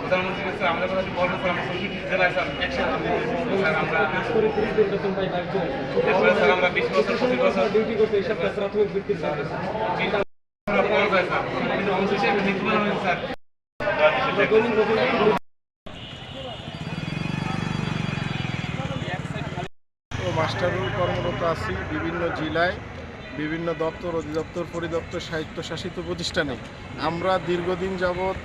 প্রধানমন্ত্রী স্যার আমাদের কথা বলবেন স্যার, আমরা 64 জেলায় স্যার একসাথে স্যার আমরা স্যার আমরা 20 বছর 25 বছর ডিউটি করতে এইসব প্রাথমিক ভিত্তিতে স্যার পাওয়া যায় স্যার, কিন্তু অংশ হিসেবে নির্মাণ হয়েছে স্যার। মাস্টাররোল কর্মরত আছি বিভিন্ন জেলায়, বিভিন্ন দপ্তর, অধিদপ্তর, পরিদপ্তর, স্বায়ত্তশাসিত প্রতিষ্ঠানে। আমরা দীর্ঘদিন যাবৎ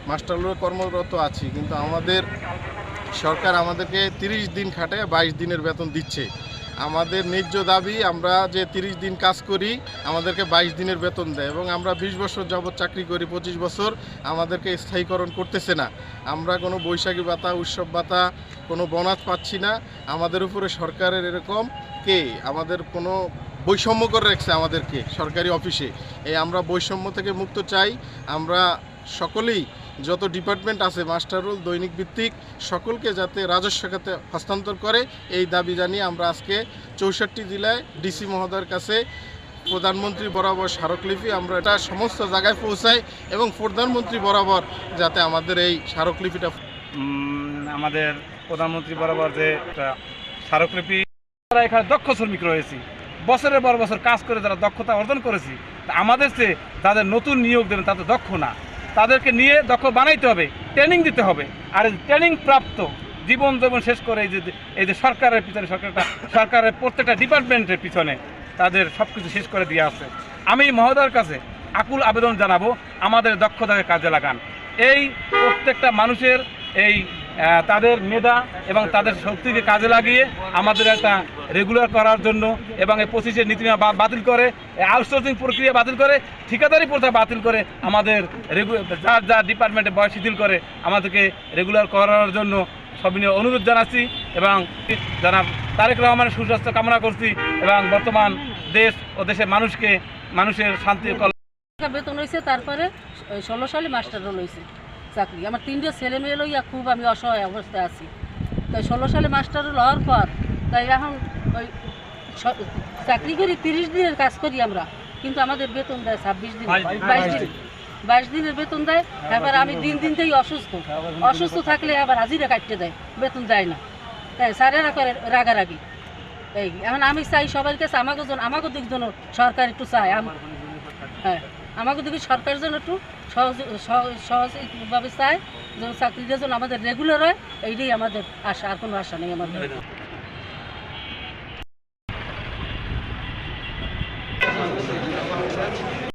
মাস্টাররোল কর্মরত আছি, কিন্তু আমাদের সরকার আমাদেরকে 30 দিন খাটায় 22 দিনের বেতন দিচ্ছে। আমাদের ন্যায্য দাবি, আমরা যে 30 দিন কাজ করি আমাদেরকে 22 দিনের বেতন দেয়, এবং আমরা 20 বছর যাবৎ চাকরি করি, 25 বছর আমাদেরকে স্থায়ীকরণ করতেছে না। আমরা কোনো বৈশাখী ভাতা, উৎসব ভাতা, কোনো বোনাস পাচ্ছি না। আমাদের উপরে সরকারের এরকম আমাদের কোনো বৈষম্য করে রাখছে আমাদেরকে সরকারি অফিসে। আমরা বৈষম্য থেকে মুক্ত চাই। আমরা সকলেই, যত ডিপার্টমেন্ট আছে মাস্টাররোল দৈনিক ভিত্তিক, সকলকে যাতে রাজস্ব খাতে হস্তান্তর করে, এই দাবি জানিয়ে আমরা আজকে 64 জেলায় ডিসি মহোদয়ের কাছে প্রধানমন্ত্রী বরাবর স্মারকলিপি আমরা এটা সমস্ত জায়গায় পৌঁছাই, এবং প্রধানমন্ত্রী বরাবর যাতে আমাদের এই স্মারকলিপিটা আমাদের প্রধানমন্ত্রী বরাবর যে একটা স্মারকলিপি, তারা এখানে দক্ষ শ্রমিক রয়েছে, বছরের পর বছর কাজ করে যারা দক্ষতা অর্জন করেছি, তা আমাদের চেয়ে যাদের নতুন নিয়োগ দেবেন তাদের দক্ষ না, তাদেরকে নিয়ে দক্ষ বানাইতে হবে, ট্রেনিং দিতে হবে। আর ট্রেনিং প্রাপ্ত জীবন শেষ করে এই যে সরকারের পিছনে, সরকারের প্রত্যেকটা ডিপার্টমেন্টের পিছনে তাদের সব কিছু শেষ করে দিয়ে আসছে। আমি মহোদয়ের কাছে আকুল আবেদন জানাবো, আমাদের দক্ষতাকে কাজে লাগান। এই প্রত্যেকটা মানুষের এই তাদের মেধা এবং তাদের শক্তিকে কাজে লাগিয়ে আমাদের একটা রেগুলার করার জন্য, এবং এই 25-এর নীতিমালা বাতিল করে, আউটসোর্সিং প্রক্রিয়া বাতিল করে, ঠিকাদারি প্রথা বাতিল করে, আমাদের যার ডিপার্টমেন্টে বয়স শিথিল করে আমাদেরকে রেগুলার করার জন্য সবিনয় অনুরোধ জানাচ্ছি, এবং জানাব তারেক রহমানের সুস্বাস্থ্য কামনা করছি, এবং বর্তমান দেশ ও দেশের মানুষের শান্তি বেতন হয়েছে। তারপরে 16 সালে মাস্টার রোল হয়েছে চাকরি। আমার 3টে ছেলে মেয়ে লইয়া খুব আমি অসহায় অবস্থায় আছি। তাই 16 সালে মাস্টার রোল হওয়ার পর তাই এখন ওই চাকরি করি, 30 দিনের কাজ করি আমরা, কিন্তু আমাদের বেতন দেয় 26 দিন, 22 দিনের বেতন দেয়। এবার আমি দিন থেকে অসুস্থ থাকলে আবার হাজিরা কাটতে দেয়, বেতন দেয় না। তাই স্যারেরা করে রাগারাগি। এই এখন আমি চাই সবার কাছে আমাকে দিক জন্য সরকার একটু চায়, হ্যাঁ আমাকে দিকে সরকারের জন্য একটু সহজভাবে চায়, যেন চাকরিটা যেন আমাদের রেগুলার হয়, এইটাই আমাদের আশা, আর কোনো আশা নেই আমাদের।